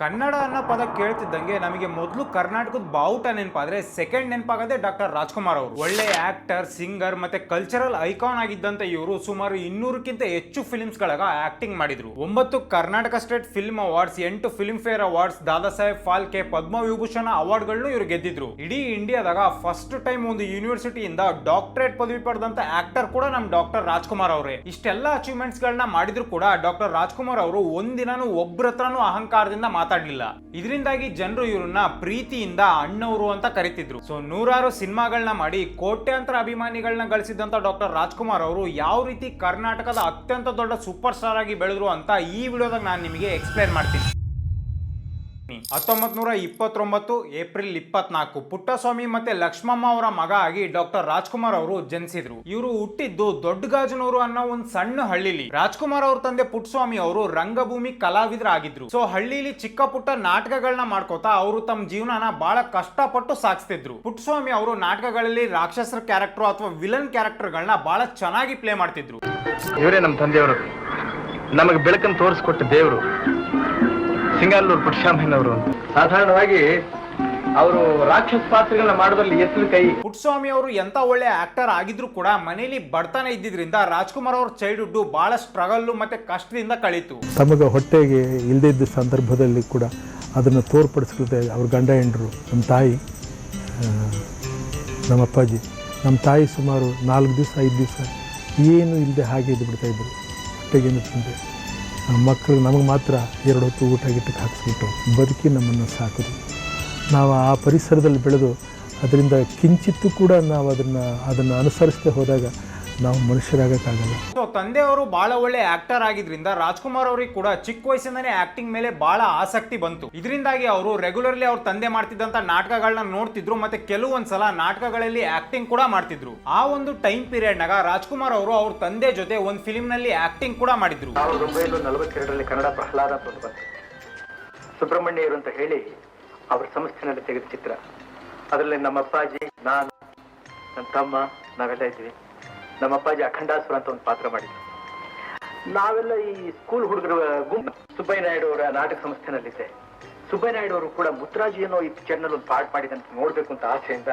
ಕನ್ನಡ ಅನ್ನೋ ಪದ ಕೇಳ್ತಿದ್ದಂಗೆ ನಮಗೆ ಮೊದಲು ಕರ್ನಾಟಕದ ಬಾವುಟ ನೆನಪಾದ್ರೆ ಸೆಕೆಂಡ್ ನೆನಪಾಗದೆ ಡಾಕ್ಟರ್ ರಾಜ್ಕುಮಾರ್ ಅವರು. ಒಳ್ಳೆ ಆಕ್ಟರ್, ಸಿಂಗರ್ ಮತ್ತೆ ಕಲ್ಚರಲ್ ಐಕಾನ್ ಆಗಿದ್ದಂತ ಇವರು ಸುಮಾರು 200ಕ್ಕಿಂತ ಹೆಚ್ಚು ಫಿಲ್ಮ್ಸ್ ಗಳಾಗ ಆಕ್ಟಿಂಗ್ ಮಾಡಿದ್ರು. 9 Karnataka state film awards, 8 Filmfare awards, Dada Saheb Phalke, Padma Vibhushan award ಗಳನ್ನು ಇವರು ಗೆದ್ದಿದ್ರು. ಇಡೀ ಇಂಡಿಯಾದಾಗ ಫಸ್ಟ್ ಟೈಮ್ ಒಂದು ಯೂನಿವರ್ಸಿಟಿಯಿಂದ ಡಾಕ್ಟರೇಟ್ ಪದವಿ ಪಡೆದಂತ ಆಕ್ಟರ್ ಕೂಡ ನಮ್ ಡಾಕ್ಟರ್ ರಾಜ್ಕುಮಾರ್ ಅವರೇ. ಇಷ್ಟೆಲ್ಲ ಅಚೀವ್ಮೆಂಟ್ಸ್ ಗಳನ್ನ ಮಾಡಿದ್ರು ಕೂಡ ಡಾಕ್ಟರ್ ರಾಜ್ಕುಮಾರ್ ಅವರು ಒಂದಿನಾನು ಒಬ್ಬರ ಹತ್ರನೂ ಅಹಂಕಾರದಿಂದ ಮಾತಾಡ್ಲಿಲ್ಲ. ಇದರಿಂದಾಗಿ ಜನರು ಇವ್ರನ್ನ ಪ್ರೀತಿಯಿಂದ ಅಣ್ಣವರು ಅಂತ ಕರಿತಿದ್ರು. ಸೊ ನೂರಾರು ಸಿನಿಮಾಗಳನ್ನ ಮಾಡಿ ಕೋಟ್ಯಾಂತರ ಅಭಿಮಾನಿಗಳನ್ನ ಗಳಿಸಿದಂತ ಡಾಕ್ಟರ್ ರಾಜ್ಕುಮಾರ್ ಅವರು ಯಾವ ರೀತಿ ಕರ್ನಾಟಕದ ಅತ್ಯಂತ ದೊಡ್ಡ ಸೂಪರ್ ಸ್ಟಾರ್ ಆಗಿ ಬೆಳೆದ್ರು ಅಂತ ಈ ವಿಡಿಯೋದಾಗ ನಾನು ನಿಮಗೆ ಎಕ್ಸ್ಪ್ಲೇನ್ ಮಾಡ್ತೀನಿ. 1929 ಏಪ್ರಿಲ್ 24 ಪುಟ್ಟಸ್ವಾಮಿ ಮತ್ತೆ ಲಕ್ಷ್ಮಮ್ಮ ಅವರ ಮಗ ಆಗಿ ಡಾಕ್ಟರ್ ರಾಜ್ಕುಮಾರ್ ಅವರು ಜನಿಸಿದ್ರು. ಇವರು ಹುಟ್ಟಿದ್ದು ದೊಡ್ಡಗಾಜನೂರು ಅನ್ನೋ ಒಂದು ಸಣ್ಣ ಹಳ್ಳಿಲಿ. ರಾಜ್ಕುಮಾರ್ ಅವ್ರ ತಂದೆ ಪುಟ್ಟಸ್ವಾಮಿ ಅವರು ರಂಗಭೂಮಿ ಕಲಾವಿದರಾಗಿದ್ರು. ಸೊ ಹಳ್ಳಿಲಿ ಚಿಕ್ಕ ಪುಟ್ಟ ನಾಟಕಗಳನ್ನ ಮಾಡ್ಕೋತಾ ಅವರು ತಮ್ಮ ಜೀವನನ ಬಹಳ ಕಷ್ಟಪಟ್ಟು ಸಾಗಿಸ್ತಿದ್ರು. ಪುಟ್ಟಸ್ವಾಮಿ ಅವರು ನಾಟಕಗಳಲ್ಲಿ ರಾಕ್ಷಸರ ಕ್ಯಾರೆಕ್ಟರ್ ಅಥವಾ ವಿಲನ್ ಕ್ಯಾರೆಕ್ಟರ್ ಗಳನ್ನ ಬಹಳ ಚೆನ್ನಾಗಿ ಪ್ಲೇ ಮಾಡ್ತಿದ್ರು. ಇವರೇ ನಮ್ಮ ತಂದೆಯವರು, ನಮಗೆ ಬೆಳಕನ್ನು ತೋರಿಸ್ಕೊಟ್ಟ ದೇವರು ಸಿಂಗಾಲೂರು ಪುಟ್ಟಸ್ವಾಮಿನವರು. ಸಾಧಾರಣವಾಗಿ ಅವರು ರಾಕ್ಷಸ ಪಾತ್ರಗಳನ್ನ ಮಾಡೋದ್ರಲ್ಲಿ ಎತ್ತಲು ಕೈ. ಪುಟ್ಟಸ್ವಾಮಿ ಅವರು ಎಂತ ಒಳ್ಳೆ ಆಕ್ಟರ್ ಆಗಿದ್ರು ಕೂಡ ಮನೆಯಲ್ಲಿ ಬಡತನ ಇದ್ದಿದ್ರಿಂದ ರಾಜ್ಕುಮಾರ್ ಅವ್ರ ಚೈಲ್ಡ್ಹುಡ್ ಬಹಳ ಸ್ಟ್ರಗಲ್ ಮತ್ತೆ ಕಷ್ಟದಿಂದ ಕಳೀತು. ತಮಗೆ ಹೊಟ್ಟೆಗೆ ಇಲ್ಲದೇ ಇದ್ದ ಸಂದರ್ಭದಲ್ಲಿ ಕೂಡ ಅದನ್ನು ತೋರ್ಪಡಿಸ್ಕೊಳ್ತಾ ಅವ್ರ ಗಂಡ ಹೆಂಡರು, ನಮ್ಮ ತಾಯಿ, ನಮ್ಮ ಅಪ್ಪಾಜಿ. ನಮ್ಮ ತಾಯಿ ಸುಮಾರು 4 ದಿವಸ 5 ದಿವಸ ಏನು ಇಲ್ಲದೆ ಹಾಗೆ ಇದ್ದು ಬಿಡ್ತಾಯಿದ್ರು. ಹೊಟ್ಟೆಗೇನು ತಿಂದೆ ಮಕ್ಕಳು ನಮಗೆ ಮಾತ್ರ 2 ಹೊತ್ತು ಊಟ ಗಿಟ್ಟಕ್ಕೆ ಹಾಕಿಸ್ಬಿಟ್ಟು ಬದುಕಿ ನಮ್ಮನ್ನು ಸಾಕಿದ್ರು. ನಾವು ಆ ಪರಿಸರದಲ್ಲಿ ಬೆಳೆದು ಅದರಿಂದ ಕಿಂಚಿತ್ತು ಕೂಡ ನಾವು ಅದನ್ನು ಅನುಸರಿಸದೆ ಹೋದಾಗ ನಾವು ಮನುಷ್ಯರಾಗಕ್ಕಾಗಲ್ಲ. ಸೊ ತಂದೆಯವರು ಬಹಳ ಒಳ್ಳೆ ಆಕ್ಟರ್ ಆಗಿದ್ರಿಂದ ರಾಜ್ಕುಮಾರ್ ಅವರಿಗೆ ಕೂಡ ಚಿಕ್ಕ ವಯಸ್ಸಿಂದನೇ ಆಕ್ಟಿಂಗ್ ಮೇಲೆ ಬಹಳ ಆಸಕ್ತಿ ಬಂತು. ಇದರಿಂದಾಗಿ ಅವರು ರೆಗ್ಯುಲರ್ಲಿ ಅವ್ರ ತಂದೆ ಮಾಡ್ತಿದ್ದಂತ ನಾಟಕಗಳನ್ನ ನೋಡ್ತಿದ್ರು ಮತ್ತೆ ಕೆಲವೊಂದ್ಸಲ ನಾಟಕಗಳಲ್ಲಿ ಆಕ್ಟಿಂಗ್ ಕೂಡ ಮಾಡ್ತಿದ್ರು. ಆ ಒಂದು ಟೈಮ್ ಪೀರಿಯಡ್ ನಾಗ ರಾಜ್ಕುಮಾರ್ ಅವರು ಅವ್ರ ತಂದೆ ಜೊತೆ ಒಂದು ಫಿಲ್ಮ್ ನಲ್ಲಿ ಆಕ್ಟಿಂಗ್ ಕೂಡ ಮಾಡಿದ್ರು. 1942ರಲ್ಲಿ ಕನ್ನಡ ಪ್ರಹ್ಲಾದ ಬಂತು. ಸುಬ್ರಹ್ಮಣ್ಯರು ಅಂತ ಹೇಳಿ ಅವ್ರ ಸಂಸ್ಥೆನಲ್ಲಿ ತೆಗೆದ ಚಿತ್ರ. ಅದರಲ್ಲಿ ನಮ್ಮ ಅಪ್ಪಾಜಿ, ನಾನು, ನನ್ನ ತಮ್ಮ ನಾವೆಲ್ಲ ಇದ್ವಿ. ನಮ್ಮ ಅಪ್ಪಾಜಿ ಅಖಂಡಾಸುರ ಅಂತ ಒಂದು ಪಾತ್ರ ಮಾಡಿದ್ರು. ನಾವೆಲ್ಲ ಈ ಸ್ಕೂಲ್ ಹುಡುಗರ ಗುಂಪು ಸುಬ್ಬಯ್ಯ ನಾಯ್ಡು ಅವರ ನಾಟಕ ಸಂಸ್ಥೆನಲ್ಲಿದ್ದೆ. ಸುಬ್ಬಯ್ಯ ನಾಯ್ಡು ಅವರು ಕೂಡ ಮುತ್ತರಾಜು ಏನೋ ಈ ಪಿಕ್ಚರ್ನಲ್ಲಿ ಒಂದು ಪಾರ್ಟ್ ಮಾಡಿದಂತ ನೋಡ್ಬೇಕು ಅಂತ ಆಸೆಯಿಂದ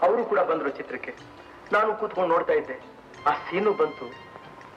ಅವರು ಕೂಡ ಬಂದ್ರು ಚಿತ್ರಕ್ಕೆ. ನಾನು ಕೂತ್ಕೊಂಡು ನೋಡ್ತಾ ಇದ್ದೆ. ಆ ಸೀನು ಬಂತು.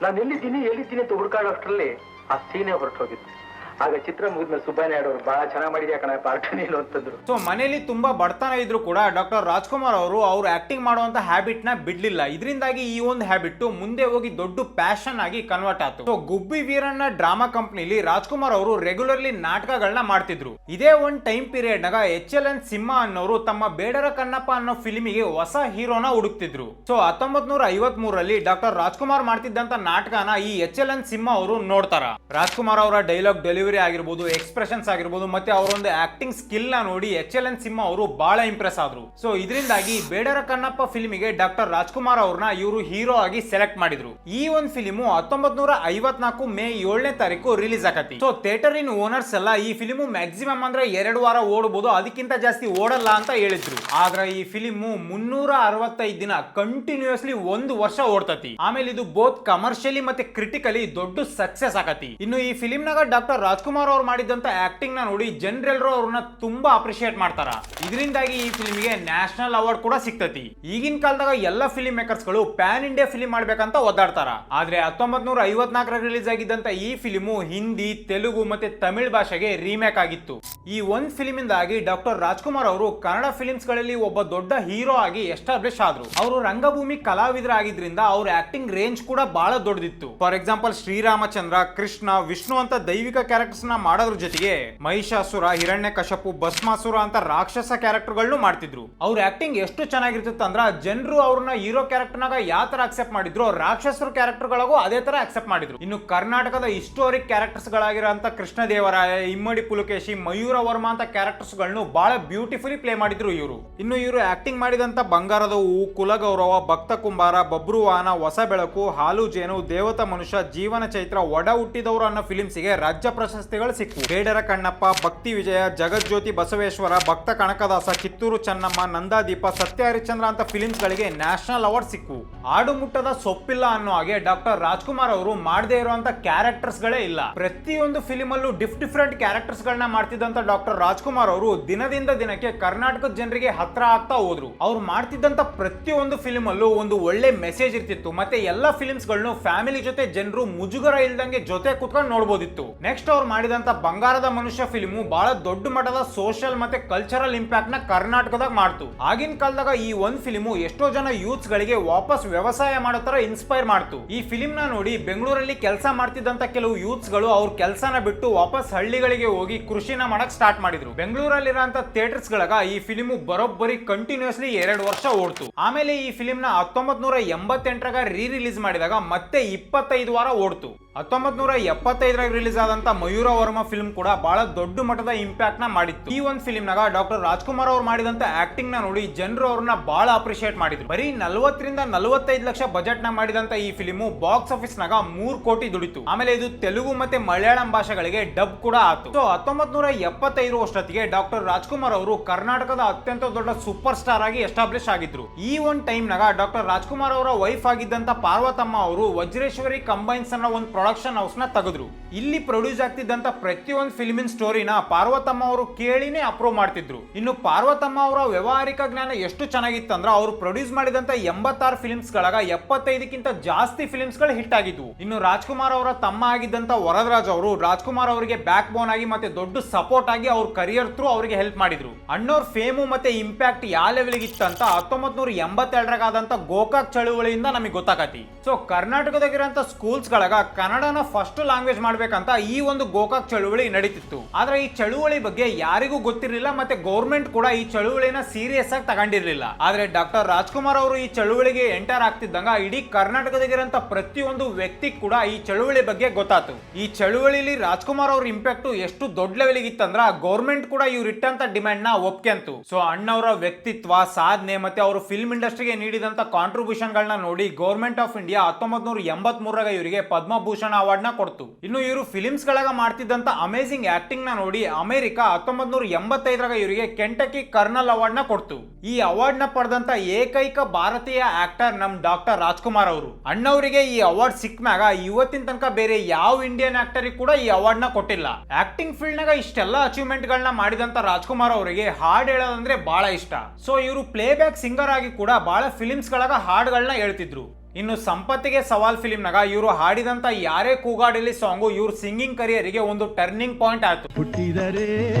ನಾನು ಎಲ್ಲಿದ್ದೀನಿ ಅಂತ ಹುಡುಕಾಡೋ ಅಷ್ಟರಲ್ಲಿ ಆ ಸೀನೇ ಹೊರಟು ಹೋಗಿತ್ತು. ಆಗ ಚಿತ್ರ ಮುಗಿದ್ಮೇಲೆ ಸುಬ್ಬಯ್ಯ ನಾಯ್ಡು ಅವರು ಬಹಳ ಚೆನ್ನಾಗಿ ಮಾಡಿದ್ಯಾ ಕಣ ಪಾರ್ಟ್ ನೀನು ಅಂತಂದ್ರು. ಸೊ ಮನೆಯಲ್ಲಿ ತುಂಬಾ ಬಡತನ ಇದ್ರು ಕೂಡ ಡಾಕ್ಟರ್ ರಾಜ್ಕುಮಾರ್ ಅವರು ಅವ್ರು ಆಕ್ಟಿಂಗ್ ಮಾಡುವಂತ ಹ್ಯಾಬಿಟ್ ನ ಬಿಡ್ಲಿಲ್ಲ. ಇದರಿಂದಾಗಿ ಈ ಒಂದು ಹ್ಯಾಬಿಟ್ ಮುಂದೆ ಹೋಗಿ ದೊಡ್ಡ ಪ್ಯಾಷನ್ ಆಗಿ ಕನ್ವರ್ಟ್ ಆಯ್ತು. ಸೊ ಗುಬ್ಬಿ ವೀರಣ್ಣ ಡ್ರಾಮಾ ಕಂಪನಿಲಿ ರಾಜ್ಕುಮಾರ್ ಅವರು ರೆಗ್ಯುಲರ್ಲಿ ನಾಟಕಗಳನ್ನ ಮಾಡ್ತಿದ್ರು. ಇದೇ ಒಂದು ಟೈಮ್ ಪೀರಿಯಡ್ ನಾಗ HLN ಸಿಂಹ ಅನ್ನೋರು ತಮ್ಮ ಬೇಡರ ಕಣ್ಣಪ್ಪ ಅನ್ನೋ ಫಿಲ್ಮಿಗೆ ಹೊಸ ಹೀರೋನ ಹುಡುಕ್ತಿದ್ರು. ಸೊ 1953ರಲ್ಲಿ ಡಾಕ್ಟರ್ ರಾಜ್ಕುಮಾರ್ ಮಾಡ್ತಿದ್ದಂತ ನಾಟಕನ ಈ HLN ಸಿಂಹ ಅವರು ನೋಡ್ತಾರ. ರಾಜ್ಕುಮಾರ್ ಅವರ ಡೈಲಾಗ್ ಡೆಲಿವರಿ ಆಗಿರ್ಬೋದು, ಎಕ್ಸ್ಪ್ರೆಷನ್ಸ್ ಆಗಿರ್ಬೋದು ಮತ್ತೆ ಅವರೊಂದು ಆಕ್ಟಿಂಗ್ ಸ್ಕಿಲ್ ನ ನೋಡಿ HLN ಸಿಂಹ ಅವರು ಬಹಳ ಇಂಪ್ರೆಸ್ ಆದ್ರು. ಸೊ ಇದರಿಂದಾಗಿ ಬೇಡರ ಕಣ್ಣಪ್ಪ ಫಿಲ್ಮಿಗೆ ಡಾಕ್ಟರ್ ರಾಜ್ಕುಮಾರ್ ಅವ್ರನ್ನ ಇವರು ಹೀರೋ ಆಗಿ ಸೆಲೆಕ್ಟ್ ಮಾಡಿದ್ರು. ಈ ಒಂದು ಫಿಲ್ಮು 1954 ಮೇ 7ನೇ ತಾರೀಕು ರಿಲೀಸ್ ಆಗತಿ. ಸೊ ಥಿಯೇಟರ್ ಇನ್ ಓನರ್ಸ್ ಎಲ್ಲ ಈ ಫಿಲ್ಮು ಮ್ಯಾಕ್ಸಿಮಮ್ ಅಂದ್ರೆ 2 ವಾರ ಓಡಬಹುದು, ಅದಕ್ಕಿಂತ ಜಾಸ್ತಿ ಓಡಲ್ಲ ಅಂತ ಹೇಳಿದ್ರು. ಆದ್ರೆ ಈ ಫಿಲ್ಮು 365 ದಿನ ಕಂಟಿನ್ಯೂಸ್ಲಿ 1 ವರ್ಷ ಓಡ್ತತಿ. ಆಮೇಲೆ ಇದು ಬೋತ್ ಕಮರ್ಷಿಯಲಿ ಮತ್ತೆ ಕ್ರಿಟಿಕಲಿ ದೊಡ್ಡ ಸಕ್ಸಸ್ ಆಗತಿ. ಇನ್ನು ಈ ಫಿಲ್ಮ್ ನಾಗ ಡಾಕ್ಟರ್ ರಾಜ್ಕುಮಾರ್ ಅವ್ರು ಮಾಡಿದಂತ ಆಕ್ಟಿಂಗ್ ನ ನೋಡಿ ಜನರೆಲ್ಲರೂ ಅವ್ರನ್ನ ತುಂಬಾ ಅಪ್ರಿಶಿಯೇಟ್ ಮಾಡ್ತಾರ. ಇದರಿಂದಾಗಿ ಈ ಫಿಲ್ಮಿಗೆ ನ್ಯಾಷನಲ್ ಅವಾರ್ಡ್ ಕೂಡ ಸಿಗ್ತತಿ. ಈಗಿನ ಕಾಲದಾಗ ಎಲ್ಲ ಫಿಲ್ಮ್ ಮೇಕರ್ಸ್ ಗಳು ಪ್ಯಾನ್ ಇಂಡಿಯಾ ಫಿಲ್ಮ್ ಮಾಡ್ಬೇಕಂತ ಒದ್ದಾಡ್ತಾರ. ಆದ್ರೆ 1954 ರಿಲೀಸ್ ಆಗಿದ್ದಂತ ಈ ಫಿಲ್ಮು ಹಿಂದಿ, ತೆಲುಗು ಮತ್ತೆ ತಮಿಳ್ ಭಾಷೆಗೆ ರೀಮೇಕ್ ಆಗಿತ್ತು. ಈ ಒಂದು ಫಿಲ್ಮ್ ಇಂದಾಗಿ ಡಾಕ್ಟರ್ ರಾಜ್ಕುಮಾರ್ ಅವರು ಕನ್ನಡ ಫಿಲ್ಮ್ಸ್ ಗಳಲ್ಲಿ ಒಬ್ಬ ದೊಡ್ಡ ಹೀರೋ ಆಗಿ ಎಸ್ಟಾಬ್ಲಿಷ್ ಆದ್ರು. ಅವರು ರಂಗಭೂಮಿ ಕಲಾವಿದರಾಗಿದ್ರಿಂದ ಅವ್ರ ಆಕ್ಟಿಂಗ್ ರೇಂಜ್ ಕೂಡ ಬಹಳ ದೊಡ್ಡದಿತ್ತು. ಫಾರ್ ಎಕ್ಸಾಂಪಲ್ ಶ್ರೀರಾಮಚಂದ್ರ, ಕೃಷ್ಣ, ವಿಷ್ಣು ಅಂತ ದೈವಿಕ ಕ್ಯಾರೆಕ್ಟರ್ಸ್ ನ ಮಾಡೋದ್ರ ಜೊತೆಗೆ ಮಹಿಷಾಸುರ, ಹಿರಣ್ಯಕಶಪು, ಭಸ್ಮಾಸುರ ಅಂತ ರಾಕ್ಷಸ ಕ್ಯಾರೆಕ್ಟರ್ ಗಳನ್ನು ಮಾಡ್ತಿದ್ರು. ಅವ್ರ ಆಕ್ಟಿಂಗ್ ಎಷ್ಟು ಚೆನ್ನಾಗಿರ್ತಿತ್ತು ಅಂದ್ರ ಜನರು ಅವ್ರನ್ನ ಹೀರೋ ಕ್ಯಾರೆಕ್ಟರ್ ನಾಗ ಯಾವ ತರ ಅಕ್ಸೆಪ್ಟ್ ಮಾಡಿದ್ರು, ರಾಕ್ಷಸರ ಕ್ಯಾರೆಕ್ಟರ್ ಗಳಿಗೂ ಅದೇ ತರ ಅಕ್ಸೆಪ್ಟ್ ಮಾಡಿದ್ರು. ಇನ್ನು ಕರ್ನಾಟಕದ ಹಿಸ್ಟೋರಿಕ್ ಕ್ಯಾರೆಕ್ಟರ್ಸ್ ಗಳಾಗಿರೋಂತ ಕೃಷ್ಣದೇವರಾಯ, ಇಮ್ಮಡಿ ಪುಲಕೇಶಿ, ಮಯೂರ ವರ್ಮ ಅಂತ ಕ್ಯಾರೆಕ್ಟರ್ಸ್ ಗಳನ್ನು ಬಹಳ ಬ್ಯೂಟಿಫುಲಿ ಪ್ಲೇ ಮಾಡಿದ್ರು ಇವರು. ಇನ್ನು ಇವರು ಆಕ್ಟಿಂಗ್ ಮಾಡಿದಂತ ಬಂಗಾರದ ಹೂವು, ಕುಲಗೌರವ, ಭಕ್ತ ಕುಂಬಾರ, ಬಬ್ರುವಾಹನ, ಹೊಸ ಬೆಳಕು, ಹಾಲು ಜೇನು, ದೇವತಾ ಮನುಷ್ಯ, ಜೀವನ ಚೈತ್ರ, ಒಡ ಹುಟ್ಟಿದವರು ಅನ್ನೋ ಫಿಲಿಮ್ಸ್ ಗೆ ರಾಜ್ಯ ಪ್ರಶಸ್ತಿಗಳು ಸಿಕ್ಕು. ಬೇಡರ ಕಣ್ಣಪ್ಪ, ಭಕ್ತಿ ವಿಜಯ, ಜಗಜ್ಯೋತಿ ಬಸವೇಶ್ವರ, ಭಕ್ತ ಕನಕದಾಸ, ಕಿತ್ತೂರು ಚೆನ್ನಮ್ಮ, ನಂದಾದೀಪ, ಸತ್ಯ ಹರಿಶ್ಚಂದ್ರ ಅಂತ ಫಿಲಿಮ್ಸ್ ಗಳಿಗೆ ನ್ಯಾಷನಲ್ ಅವಾರ್ಡ್ ಸಿಕ್ಕು. ಆಡು ಮುಟ್ಟದ ಸೊಪ್ಪಿಲ್ಲ ಅನ್ನೋ ಹಾಗೆ ಡಾಕ್ಟರ್ ರಾಜ್ಕುಮಾರ್ ಅವರು ಮಾಡದೇ ಇರುವಂತ ಕ್ಯಾರೆಕ್ಟರ್ಸ್ ಗಳೇ ಇಲ್ಲ. ಪ್ರತಿಯೊಂದು ಫಿಲಿಮ್ ಅಲ್ಲೂ ಡಿಫ್ರೆಂಟ್ ಕ್ಯಾರೆಕ್ಟರ್ಸ್ ಗಳನ್ನ ಮಾಡ್ತಿದ್ದಂತ ಡಾಕ್ಟರ್ ರಾಜ್ಕುಮಾರ್ ಅವರು ದಿನದಿಂದ ದಿನಕ್ಕೆ ಕರ್ನಾಟಕದ ಜನರಿಗೆ ಹತ್ರ ಆಗ್ತಾ ಹೋದ್ರು. ಅವ್ರು ಮಾಡ್ತಿದ್ದಂತ ಪ್ರತಿಯೊಂದು ಫಿಲಿಮ್ ಅಲ್ಲೂ ಒಂದು ಒಳ್ಳೆ ಮೆಸೇಜ್ ಇರ್ತಿತ್ತು. ಮತ್ತೆ ಎಲ್ಲಾ ಫಿಲಿಮ್ಸ್ ಗಳನ್ನು ಫ್ಯಾಮಿಲಿ ಜೊತೆ ಜನರು ಮುಜುಗರ ಇಲ್ದಂಗೆ ಜೊತೆ ಕುತ್ಕೊಂಡು ನೋಡಬಹುದಿತ್ತು. ನೆಕ್ಸ್ಟ್ ಅವ್ರು ಮಾಡಿದಂತ ಬಂಗಾರದ ಮನುಷ್ಯ ಫಿಲ್ಮು ಬಹಳ ದೊಡ್ಡ ಮಟ್ಟದ ಸೋಷಿಯಲ್ ಮತ್ತೆ ಕಲ್ಚರಲ್ ಇಂಪ್ಯಾಕ್ಟ್ ನ ಕರ್ನಾಟಕದಾಗ ಮಾಡ್ತು. ಆಗಿನ ಕಾಲದಾಗ ಈ ಒಂದ್ ಫಿಲ್ಮು ಎಷ್ಟೋ ಜನ ಯೂತ್ಸ್ ಗಳಿಗೆ ವಾಪಸ್ ವ್ಯವಸಾಯ ಮಾಡೋ ತರ ಇನ್ಸ್ಪೈರ್ ಮಾಡ್ತು. ಈ ಫಿಲ್ಮ್ ನ ನೋಡಿ ಬೆಂಗಳೂರಲ್ಲಿ ಕೆಲಸ ಮಾಡ್ತಿದ್ದಂತ ಕೆಲವು ಯೂತ್ಸ್ ಗಳು ಅವ್ರ ಕೆಲಸನ ಬಿಟ್ಟು ವಾಪಸ್ ಹಳ್ಳಿಗಳಿಗೆ ಹೋಗಿ ಕೃಷಿನ ಮಾಡಕ್ ಸ್ಟಾರ್ಟ್ ಮಾಡಿದ್ರು. ಬೆಂಗಳೂರಲ್ಲಿರೋಂತ ಥಿಯೇಟರ್ಸ್ ಗಳಾಗ ಈ ಫಿಲ್ಮು ಬರೋಬ್ಬರಿ ಕಂಟಿನ್ಯೂಸ್ಲಿ 2 ವರ್ಷ ಓಡ್ತು. ಆಮೇಲೆ ಈ ಫಿಲ್ಮ್ ನ 1988 ರೀ ರಿಲೀಸ್ ಮಾಡಿದಾಗ ಮತ್ತೆ 25 ವಾರ ಓಡ್ತು. 1975 ರಿಲೀಸ್ ಆದಂತ ಮಯೂರ ವರ್ಮ ಫಿಲ್ಮ್ ಕೂಡ ಬಹಳ ದೊಡ್ಡ ಮಟ್ಟದ ಇಂಪ್ಯಾಕ್ಟ್ ನ ಮಾಡಿತ್ತು. ಈ ಒಂದು ಫಿಲ್ಮ್ ನಾಗ ಡಾಕ್ಟರ್ ರಾಜ್ಕುಮಾರ್ ಅವ್ರು ಮಾಡಿದಂತ ಆಕ್ಟಿಂಗ್ ನ ನೋಡಿ ಜನರು ಅವ್ರನ್ನ ಬಹಳ ಅಪ್ರಿಶಿಯೇಟ್ ಮಾಡಿದ್ರು. ಬರೀ 40 ರಿಂದ 45 ಲಕ್ಷ ಬಜೆಟ್ ನ ಮಾಡಿದಂತ ಈ ಫಿಲ್ಮು ಬಾಕ್ಸ್ ಆಫೀಸ್ ನಾಗ 3 ಕೋಟಿ ದುಡಿತು. ಆಮೇಲೆ ಇದು ತೆಲುಗು ಮತ್ತೆ ಮಲಯಾಳಂ ಭಾಷೆಗಳಿಗೆ ಡಬ್ ಕೂಡ ಆಯ್ತು. ಸೊ 1975 ಅಷ್ಟೊತ್ತಿಗೆ ಡಾಕ್ಟರ್ ರಾಜ್ಕುಮಾರ್ ಅವರು ಕರ್ನಾಟಕದ ಅತ್ಯಂತ ದೊಡ್ಡ ಸೂಪರ್ ಸ್ಟಾರ್ ಆಗಿ ಎಸ್ಟಾಬ್ಲಿಷ್ ಆಗಿದ್ರು. ಈ ಒಂದು ಟೈಮ್ ನಾಗ ಡಾಕ್ಟರ್ ರಾಜ್ಕುಮಾರ್ ಅವರ ವೈಫ್ ಆಗಿದ್ದಂತ ಪಾರ್ವತಮ್ಮ ಅವರು ವಜ್ರೇಶ್ವರಿ ಕಂಬೈನ್ಸ್ ಅನ್ನೋ ಒಂದು ಪ್ರೊಡಕ್ಷನ್ ಹೌಸ್ ನ ತೆಗೆದ್ರು. ಇಲ್ಲಿ ಪ್ರೊಡ್ಯೂಸ್ ಆಗ್ತಿದ್ದಂತ ಪ್ರತಿಯೊಂದು ಫಿಲ್ಮಿನ್ ಸ್ಟೋರಿನ ಪಾರ್ವತಮ್ಮ ಅವರು ಕೇಳಿನೇ ಅಪ್ರೂವ್ ಮಾಡ್ತಿದ್ರು. ಇನ್ನು ಪಾರ್ವತಮ್ಮ ಅವರ ವ್ಯವಹಾರಿಕ ಜ್ಞಾನ ಎಷ್ಟು ಚೆನ್ನಾಗಿತ್ತಂದ್ರ ಅವರು ಪ್ರೊಡ್ಯೂಸ್ ಮಾಡಿದಂತ 86 ಫಿಲ್ಮ್ಸ್ ಗಳಾಗ 75ಕ್ಕಿಂತ ಜಾಸ್ತಿ ಫಿಲ್ಮ್ಸ್ ಗಳು ಹಿಟ್ ಆಗಿದ್ವು. ಇನ್ನು ರಾಜ್ಕುಮಾರ್ ಅವರ ತಮ್ಮ ಆಗಿದ್ದಂತ ವರದರಾಜ್ ಅವರು ರಾಜ್ಕುಮಾರ್ ಅವರಿಗೆ ಬ್ಯಾಕ್ ಬೋನ್ ಆಗಿ ಮತ್ತೆ ದೊಡ್ಡ ಸಪೋರ್ಟ್ ಆಗಿ ಅವ್ರ ಕರಿಯರ್ ಥ್ರೂ ಅವರಿಗೆ ಹೆಲ್ಪ್ ಮಾಡಿದ್ರು. ಅಣ್ಣವ್ರ ಫೇಮು ಮತ್ತೆ ಇಂಪ್ಯಾಕ್ಟ್ ಯಾವ ಲೆವೆಲ್ ಇತ್ತಂತ 1982 ಆದಂತ ಗೋಕಾಕ್ ಚಳುವಳಿಯಿಂದ ನಮಗೆ ಗೊತ್ತಾಗತಿ. ಸೊ ಕರ್ನಾಟಕದಾಗಿರೋಂತ ಸ್ಕೂಲ್ಸ್ ಗಳಾಗ ಕನ್ನಡನ ಫಸ್ಟ್ ಲ್ಯಾಂಗ್ವೇಜ್ ಮಾಡ್ಬೇಕಂತ ಈ ಒಂದು ಗೋಕಾಕ್ ಚಳುವಳಿ ನಡೀತಿತ್ತು. ಆದ್ರೆ ಈ ಚಳುವಳಿ ಬಗ್ಗೆ ಯಾರಿಗೂ ಗೊತ್ತಿರಲಿಲ್ಲ ಮತ್ತೆ ಗೌರ್ಮೆಂಟ್ ಕೂಡ ಈ ಚಳುವಳಿನ ಸೀರಿಯಸ್ ಆಗಿ ತಗೊಂಡಿರ್ಲಿಲ್ಲ. ಆದ್ರೆ ಡಾಕ್ಟರ್ ರಾಜ್ಕುಮಾರ್ ಅವರು ಈ ಚಳುವಳಿಗೆ ಎಂಟರ್ ಆಗ್ತಿದ್ದಂಗ ಇಡೀ ಕರ್ನಾಟಕದಾಗಿರೋಂತ ಪ್ರತಿಯೊಂದು ವ್ಯಕ್ತಿ ಕೂಡ ಈ ಚಳುವಳಿ ಬಗ್ಗೆ ಗೊತ್ತಾತು. ಈ ಚಳುವಳಿಲಿ ರಾಜ್ಕುಮಾರ್ ಅವ್ರ ಇಂಪ್ಯಾಕ್ಟ್ ಎಷ್ಟು ದೊಡ್ಡ ಲೆವೆಲ್ ಇತ್ತಂದ್ರ ಗೌರ್ಮೆಂಟ್ ಕೂಡ ಇವ್ರು ಇಟ್ಟಂತ ಡಿಮ್ಯಾಂಡ್ ನ ಒಪ್ಕೊಂತು. ಸೊ ಅಣ್ಣವರ ವ್ಯಕ್ತಿತ್ವ, ಸಾಧನೆ ಮತ್ತೆ ಅವರು ಫಿಲ್ಮ್ ಇಂಡಸ್ಟ್ರಿಗೆ ನೀಡಿದಂತ ಕಾಂಟ್ರಿಬ್ಯೂಷನ್ ಗಳನ್ನ ನೋಡಿ ಗೌರ್ಮೆಂಟ್ ಆಫ್ ಇಂಡಿಯಾ 1983 ಇವರಿಗೆ ಪದ್ಮಭೂಷಣ ಅವಾರ್ಡ್ ನ ಕೊಡ್ತು. ಇನ್ನು ಇವರು ಫಿಲ್ಮ್ಸ್ ಗಳಾಗ ಮಾಡ್ತಿದ್ದಂತ ಅಮೇಜಿಂಗ್ ಆಕ್ಟಿಂಗ್ ನ ನೋಡಿ ಅಮೆರಿಕ 1985 ಇವರಿಗೆ ಕೆಂಟಕಿ ಕರ್ನಲ್ ಅವಾರ್ಡ್ ನ ಕೊಡ್ತು. ಈ ಅವಾರ್ಡ್ ನ ಪಡೆದಂತ ಏಕೈಕ ಭಾರತೀಯ ಆಕ್ಟರ್ ನಮ್ ಡಾಕ್ಟರ್ ರಾಜ್ಕುಮಾರ್ ಅವರು. ಅಣ್ಣವರಿಗೆ ಈ ಅವಾರ್ಡ್ ಸಿಕ್ಮ್ಯಾಗ ಇವತ್ತಿನ ತನಕ ಬೇರೆ ಯಾವ ಇಂಡಿಯನ್ ಆಕ್ಟರ್ ಕೂಡ ಈ ಅವಾರ್ಡ್ ನ ಕೊಟ್ಟಿಲ್ಲ. ಆಕ್ಟಿಂಗ್ ಫೀಲ್ಡ್ ನಾಗ ಇಷ್ಟೆಲ್ಲ ಅಚೀವ್ಮೆಂಟ್ ಗಳನ್ನ ಮಾಡಿದಂತ ರಾಜ್ಕುಮಾರ್ ಅವರಿಗೆ ಹಾಡ್ ಹೇಳೋದಂದ್ರೆ ಬಹಳ ಇಷ್ಟ. ಸೊ ಇವರು ಪ್ಲೇ ಬ್ಯಾಕ್ ಸಿಂಗರ್ ಆಗಿ ಕೂಡ ಬಹಳ ಫಿಲ್ಮ್ಸ್ ಗಳಾಗ ಹಾಡ್ಗಳನ್ನ ಹೇಳ್ತಿದ್ರು. ಇನ್ನು ಸಂಪತ್ತಿಗೆ ಸವಾಲ್ ಫಿಲ್ಮ್ ನಾಗ ಇವರು ಹಾಡಿದಂತ ಯಾರೇ ಕೂಗಾಡಲಿ ಸಾಂಗು ಇವ್ರ ಸಿಂಗಿಂಗ್ ಕರಿಯರಿಗೆ ಒಂದು ಟರ್ನಿಂಗ್ ಪಾಯಿಂಟ್ ಆಯ್ತು. ಹುಟ್ಟಿದರೆ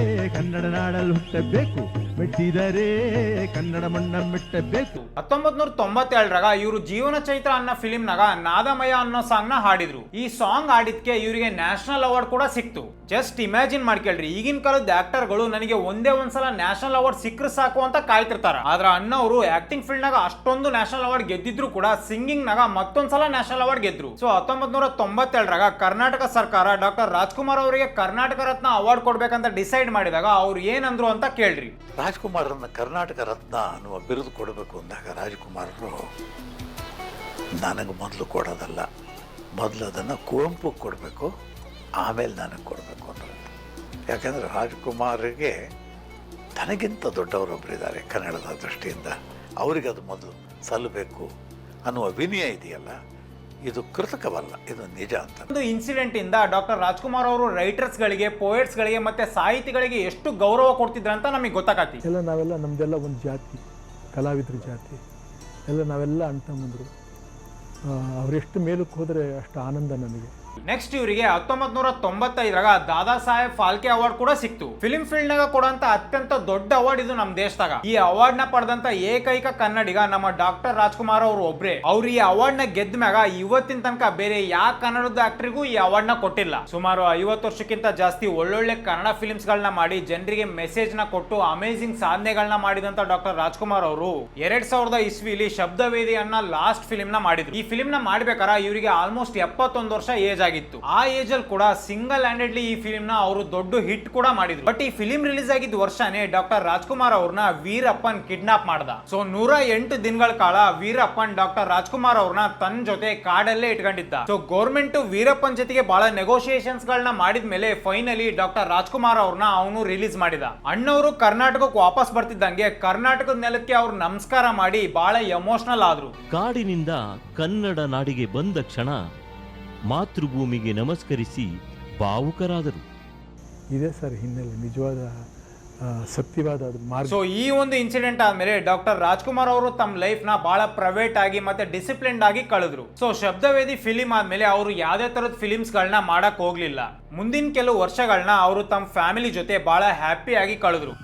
ಕನ್ನಡ ನಾಡಲ್ಲಿ ಹುಟ್ಟಬೇಕು, ಮೆಟ್ಟಿದರೆ ಕನ್ನಡ ಮಣ್ಣ ಮೆಟ್ಟಬೇಕು. 1992 ಇವರು ಜೀವನ ಚೈತ್ರ ಅನ್ನೋ ಫಿಲ್ಮ್ ನಾಗ ನಾದಮಯ ಅನ್ನೋ ಸಾಂಗ್ ನ ಹಾಡಿದ್ರು. ಈ ಸಾಂಗ್ ಹಾಡಿದ್ಕೆ ಇವರಿಗೆ ನ್ಯಾಷನಲ್ ಅವಾರ್ಡ್ ಕೂಡ ಸಿಕ್ತು. ಜಸ್ಟ್ ಇಮ್ಯಾಜಿನ್ ಮಾಡ್ಕೊಳ್ರಿ, ಈಗಿನ ಕಾಲದ ಆಕ್ಟರ್ ಗಳು ನನಗೆ ಒಂದೇ ಒಂದ್ಸಲ ನ್ಯಾಷನಲ್ ಅವಾರ್ಡ್ ಸಿಕ್ಕರೆ ಸಾಕು ಅಂತ ಕಾಯ್ತಿರ್ತಾರ. ಆದ್ರ ಅಣ್ಣವರು ಆಕ್ಟಿಂಗ್ ಫೀಲ್ಡ್ ನಾಗ ಅಷ್ಟೊಂದು ನ್ಯಾಷನಲ್ ಅವಾರ್ಡ್ ಗೆದ್ದಿದ್ರು ಕೂಡ ಸಿಂಗಿಂಗ್ ನಾಗ ಮತ್ತೊಂದ್ಸಲ ನ್ಯಾಷನಲ್ ಅವಾರ್ಡ್ ಗೆದ್ರು. ಸೊ 1992 ಕರ್ನಾಟಕ ಸರ್ಕಾರ ಡಾಕ್ಟರ್ ರಾಜ್ಕುಮಾರ್ ಅವರಿಗೆ ಕರ್ನಾಟಕ ರತ್ನ ಅವಾರ್ಡ್ ಕೊಡ್ಬೇಕಂತ ಡಿಸೈಡ್ ಮಾಡಿದಾಗ ಅವ್ರು ಏನಂದ್ರು ಅಂತ ಕೇಳ್ರಿ. ರಾಜ್ಕುಮಾರನ್ನ ಕರ್ನಾಟಕ ರತ್ನ ಅನ್ನುವ ಬಿರುದು ಕೊಡಬೇಕು ಅಂದಾಗ ರಾಜ್ಕುಮಾರರು ನನಗೆ ಮೊದಲು ಕೊಡೋದಲ್ಲ, ಮೊದಲು ಅದನ್ನು ಕುವೆಂಪು ಕೊಡಬೇಕು, ಆಮೇಲೆ ನನಗೆ ಕೊಡಬೇಕು ಅಂದರು. ಯಾಕಂದರೆ ರಾಜ್ಕುಮಾರಿಗೆ ತನಗಿಂತ ದೊಡ್ಡವರೊಬ್ಬರಿದ್ದಾರೆ ಕನ್ನಡದ ದೃಷ್ಟಿಯಿಂದ, ಅವರಿಗೆ ಅದು ಮೊದಲು ಸಲ್ಲಬೇಕು ಅನ್ನುವ ವಿನಯ ಇದೆಯಲ್ಲ, ಇದು ಕೃತಕವಲ್ಲ, ಇದು ನಿಜ ಅಂತ. ಒಂದು ಇನ್ಸಿಡೆಂಟ್ ಇಂದ ಡಾಕ್ಟರ್ ರಾಜ್ಕುಮಾರ್ ಅವರು ರೈಟರ್ಸ್ ಗಳಿಗೆ, ಪೋಯಟ್ಸ್ ಗಳಿಗೆ ಮತ್ತೆ ಸಾಹಿತಿಗಳಿಗೆ ಎಷ್ಟು ಗೌರವ ಕೊಡ್ತಿದ್ರ ಅಂತ ನಮಗೆ ಗೊತ್ತಾಗತಿ. ಎಲ್ಲ ನಾವೆಲ್ಲ ನಮ್ದೆಲ್ಲ ಒಂದು ಜಾತಿ, ಕಲಾವಿದ್ರ ಜಾತಿ ಎಲ್ಲ ನಾವೆಲ್ಲ ಅಣ್ಣ ತಮ್ಮಂದ್ರು. ಅವರೆಷ್ಟು ಮೇಲಕ್ಕೆ ಹೋದರೆ ಅಷ್ಟು ಆನಂದ ನನಗೆ. ನೆಕ್ಸ್ಟ್ ಇವರಿಗೆ 1995 ದಾದಾ ಸಾಹೇಬ್ ಫಾಲ್ಕೆ ಅವಾರ್ಡ್ ಕೂಡ ಸಿಕ್ತು. ಫಿಲ್ಮ್ ಫೀಲ್ಡ್ ನಾಗ ಕೊಡುವಂತ ಅತ್ಯಂತ ದೊಡ್ಡ ಅವಾರ್ಡ್ ಇದು ನಮ್ಮ ದೇಶದಾಗ. ಈ ಅವಾರ್ಡ್ ನ ಪಡೆದಂತ ಏಕೈಕ ಕನ್ನಡಿಗ ನಮ್ಮ ಡಾಕ್ಟರ್ ರಾಜ್ಕುಮಾರ್ ಅವರು ಒಬ್ರೆ. ಅವ್ರು ಈ ಅವಾರ್ಡ್ ನ ಗೆದ್ದ ಮ್ಯಾಗ ಇವತ್ತಿನ ತನಕ ಬೇರೆ ಯಾವ ಕನ್ನಡದ ಆಕ್ಟರಿಗೂ ಈ ಅವಾರ್ಡ್ ನ ಕೊಟ್ಟಿಲ್ಲ. ಸುಮಾರು 50 ವರ್ಷಕ್ಕಿಂತ ಜಾಸ್ತಿ ಒಳ್ಳೊಳ್ಳೆ ಕನ್ನಡ ಫಿಲ್ಮ್ಸ್ ಗಳನ್ನ ಮಾಡಿ ಜನರಿಗೆ ಮೆಸೇಜ್ ನ ಕೊಟ್ಟು ಅಮೇಜಿಂಗ್ ಸಾಧನೆಗಳನ್ನ ಮಾಡಿದಂತ ಡಾಕ್ಟರ್ ರಾಜ್ಕುಮಾರ್ ಅವರು 2000 ಇಸ್ವಿಲಿ ಶಬ್ದವೇದಿ ಅನ್ನೋ ಲಾಸ್ಟ್ ಫಿಲ್ಮ್ ನ ಮಾಡಿದ್ರು. ಈ ಫಿಲ್ಮ್ ನ ಮಾಡ್ಬೇಕಾರ ಇವರಿಗೆ ಆಲ್ಮೋಸ್ಟ್ 71 ವರ್ಷ ಏಜ್ ಆಗಿತ್ತು. ಆ ಏಜ್ ಅಲ್ಲಿ ಕೂಡ ಸಿಂಗಲ್ ಹ್ಯಾಂಡೆಡ್ಲಿ ಈ ಫಿಲ್ಮ್ ನ ಅವರು ದೊಡ್ಡ ಹಿಟ್ ಕೂಡ ಮಾಡಿದ್ರು. ಬಟ್ ಈ ಫಿಲ್ಮ್ ರಿಲೀಸ್ ಆಗಿದ್ದ ವರ್ಷನೇ ಡಾಕ್ಟರ್ ರಾಜ್ಕುಮಾರ್ ಅವ್ರನ್ನ ವೀರಪ್ಪನ್ ಕಿಡ್ನಾಪ್ ಮಾಡ್ದ. ಸೊ 108 ದಿನಗಳ ಕಾಲ ವೀರಪ್ಪನ್ ಡಾಕ್ಟರ್ ರಾಜ್ಕುಮಾರ್ ಅವ್ರನ್ನ ತನ್ನ ಜೊತೆ ಕಾಡಲ್ಲೇ ಇಟ್ಕೊಂಡಿದ್ದ. ಸೊ ಗೌರ್ಮೆಂಟ್ ವೀರಪ್ಪನ್ ಜೊತೆಗೆ ಬಹಳ ನೆಗೋಸಿಯೇಷನ್ಸ್ ಗಳನ್ನ ಮಾಡಿದ್ಮೇಲೆ ಫೈನಲಿ ಡಾಕ್ಟರ್ ರಾಜ್ಕುಮಾರ್ ಅವ್ರನ್ನ ಅವನು ರಿಲೀಸ್ ಮಾಡಿದ. ಅಣ್ಣವರು ಕರ್ನಾಟಕಕ್ಕೆ ವಾಪಸ್ ಬರ್ತಿದ್ದಂಗೆ ಕರ್ನಾಟಕದ ನೆಲಕ್ಕೆ ಅವ್ರು ನಮಸ್ಕಾರ ಮಾಡಿ ಬಹಳ ಎಮೋಷನಲ್ ಆದ್ರು. ಕಾಡಿನಿಂದ ಕನ್ನಡ ನಾಡಿಗೆ ಬಂದ ಕ್ಷಣ ಮಾತೃಭೂಮಿಗೆ ನಮಸ್ಕರಿಸಿ ಭಾವುಕರಾದರು. ಇದೇ ಸರ್ ಹಿನ್ನೆಲೆ, ನಿಜವಾದ ಸತ್ಯವಾದ ಮಾರ್ಗ. ಸೊ ಈ ಒಂದು ಇನ್ಸಿಡೆಂಟ್ ಆದ್ಮೇಲೆ ಡಾಕ್ಟರ್ ರಾಜ್ಕುಮಾರ್ ಅವರು ತಮ್ಮ ಲೈಫ್ ನ ಬಹಳ ಪ್ರೈವೇಟ್ ಆಗಿ ಮತ್ತೆ ಡಿಸಿಪ್ಲಿನ್ಡ್ ಆಗಿ ಕಳೆದ್ರು. ಸೊ ಶಬ್ದವೇದಿ ಫಿಲಿಂ ಆದ್ಮೇಲೆ ಅವರು ಯಾವ್ದೇ ತರದ ಫಿಲಿಮ್ಸ್ ಗಳನ್ನ ಮಾಡಕ್ ಹೋಗ್ಲಿಲ್ಲ. ಮುಂದಿನ ಕೆಲವು ವರ್ಷಗಳನ್ನ ಅವರು ತಮ್ಮ ಫ್ಯಾಮಿಲಿ ಜೊತೆ ಬಹಳ ಹ್ಯಾಪಿ ಆಗಿ ಕಳೆದ್ರು.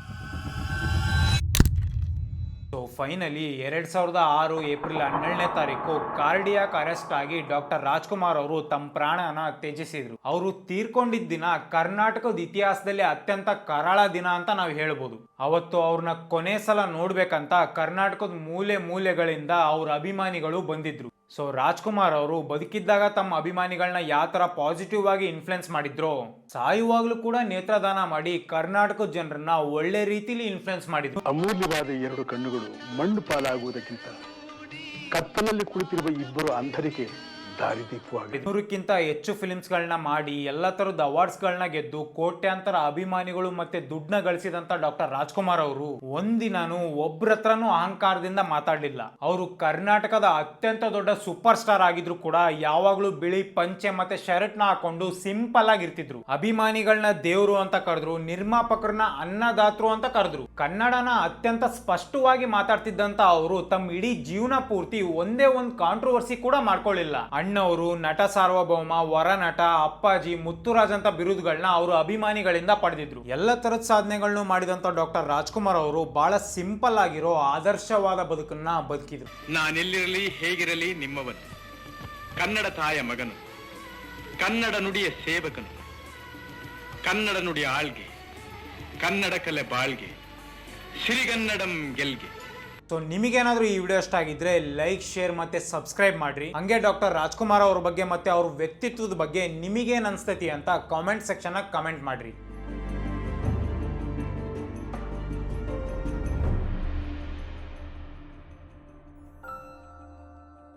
ಸೊ ಫೈನಲಿ 2006 ಏಪ್ರಿಲ್ 12ನೇ ತಾರೀಕು ಕಾರ್ಡಿಯಾಕ್ ಅರೆಸ್ಟ್ ಆಗಿ ಡಾಕ್ಟರ್ ರಾಜ್ಕುಮಾರ್ ಅವರು ತಮ್ಮ ಪ್ರಾಣನ ತ್ಯಜಿಸಿದ್ರು. ಅವರು ತೀರ್ಕೊಂಡಿದ್ದ ದಿನ ಕರ್ನಾಟಕದ ಇತಿಹಾಸದಲ್ಲಿ ಅತ್ಯಂತ ಕರಾಳ ದಿನ ಅಂತ ನಾವು ಹೇಳ್ಬೋದು. ಅವತ್ತು ಅವ್ರನ್ನ ಕೊನೆ ಸಲ ನೋಡ್ಬೇಕಂತ ಕರ್ನಾಟಕದ ಮೂಲೆ ಮೂಲೆಗಳಿಂದ ಅವ್ರ ಅಭಿಮಾನಿಗಳು ಬಂದಿದ್ರು. ಸೊ ರಾಜ್ಕುಮಾರ್ ಅವರು ಬದುಕಿದ್ದಾಗ ತಮ್ಮ ಅಭಿಮಾನಿಗಳನ್ನ ಯಾವ ತರ ಪಾಸಿಟಿವ್ ಆಗಿ ಇನ್ಫ್ಲುಯೆನ್ಸ್ ಮಾಡಿದ್ರು, ಸಾಯುವಾಗ್ಲೂ ಕೂಡ ನೇತ್ರದಾನ ಮಾಡಿ ಕರ್ನಾಟಕದ ಜನರನ್ನ ಒಳ್ಳೆ ರೀತಿಲಿ ಇನ್ಫ್ಲುಯೆನ್ಸ್ ಮಾಡಿದ್ರು. ಅಮೂಲ್ಯವಾದ 2 ಕಣ್ಣುಗಳು ಮಣ್ಣು ಪಾಲಾಗುವುದಕ್ಕಿಂತ ಕತ್ತಲಲ್ಲಿ ಕುಳಿತಿರುವ ಇಬ್ಬರು ಅಂಧರಿಗೆ ದಾರಿದೀಪವಾಗಿದೆ. 200ಕ್ಕಿಂತ ಹೆಚ್ಚು ಫಿಲ್ಮ್ಸ್ ಗಳನ್ನ ಮಾಡಿ ಎಲ್ಲ ತರದ ಅವಾರ್ಡ್ಸ್ ಗಳನ್ನ ಗೆದ್ದು ಕೋಟ್ಯಾಂತರ ಅಭಿಮಾನಿಗಳು ಮತ್ತೆ ದುಡ್ಡನ್ನ ಗಳಿಸಿದಂತ ಡಾಕ್ಟರ್ ರಾಜ್ಕುಮಾರ್ ಅವರು ಒಂದಿನಾನು ಒಬ್ರ ಹತ್ರನೂ ಅಹಂಕಾರದಿಂದ ಮಾತಾಡ್ಲಿಲ್ಲ. ಅವರು ಕರ್ನಾಟಕದ ಅತ್ಯಂತ ದೊಡ್ಡ ಸೂಪರ್ ಸ್ಟಾರ್ ಆಗಿದ್ರು ಕೂಡ ಯಾವಾಗ್ಲೂ ಬಿಳಿ ಪಂಚೆ ಮತ್ತೆ ಶರ್ಟ್ ನ ಹಾಕೊಂಡು ಸಿಂಪಲ್ ಆಗಿರ್ತಿದ್ರು. ಅಭಿಮಾನಿಗಳನ್ನ ದೇವ್ರು ಅಂತ ಕರೆದ್ರು, ನಿರ್ಮಾಪಕರನ್ನ ಅನ್ನದಾತರು ಅಂತ ಕರೆದ್ರು. ಕನ್ನಡನ ಅತ್ಯಂತ ಸ್ಪಷ್ಟವಾಗಿ ಮಾತಾಡ್ತಿದ್ದಂತ ಅವರು ತಮ್ಮ ಇಡೀ ಜೀವನ ಪೂರ್ತಿ ಒಂದೇ ಒಂದು ಕಾಂಟ್ರವರ್ಸಿ ಕೂಡ ಮಾಡ್ಕೊಳ್ಳಿಲ್ಲ. ಅಣ್ಣವರು, ನಟ ಸಾರ್ವಭೌಮ, ವರ ನಟ, ಅಪ್ಪಾಜಿ, ಮುತ್ತುರಾಜ್ ಅಂತ ಬಿರುದುಗಳನ್ನ ಅವರು ಅಭಿಮಾನಿಗಳಿಂದ ಪಡೆದಿದ್ರು. ಎಲ್ಲ ತರದ ಸಾಧನೆಗಳನ್ನು ಮಾಡಿದಂತ ಡಾಕ್ಟರ್ ರಾಜ್ಕುಮಾರ್ ಅವರು ಬಹಳ ಸಿಂಪಲ್ ಆಗಿರೋ ಆದರ್ಶವಾದ ಬದುಕನ್ನ ಬದುಕಿದ್ರು. ನಾನೆಲ್ಲಿರಲಿ ಹೇಗಿರಲಿ ನಿಮ್ಮವನು, ಕನ್ನಡ ತಾಯ ಮಗನು, ಕನ್ನಡ ನುಡಿಯ ಸೇವಕನು, ಕನ್ನಡ ನುಡಿಯ ಆಳ್ಗೆ, ಕನ್ನಡ ಕಲೆ ಬಾಳ್ಗೆ, ಸಿರಿಗನ್ನಡಂ ಗೆಲ್ಗೆ. ಸೊ ನಿಮಗೇನಾದ್ರೂ ಈ ವಿಡಿಯೋ ಇಷ್ಟ ಆಗಿದ್ರೆ ಲೈಕ್, ಶೇರ್ ಮತ್ತೆ ಸಬ್ಸ್ಕ್ರೈಬ್ ಮಾಡ್ರಿ. ಹಂಗೆ ಡಾಕ್ಟರ್ ರಾಜ್ಕುಮಾರ್ ಅವ್ರ ಬಗ್ಗೆ ಮತ್ತೆ ಅವ್ರ ವ್ಯಕ್ತಿತ್ವದ ಬಗ್ಗೆ ನಿಮಗೇನ್ ಅನ್ಸ್ತೈತಿ ಅಂತ ಕಾಮೆಂಟ್ ಸೆಕ್ಷನ್ ಕಮೆಂಟ್ ಮಾಡ್ರಿ.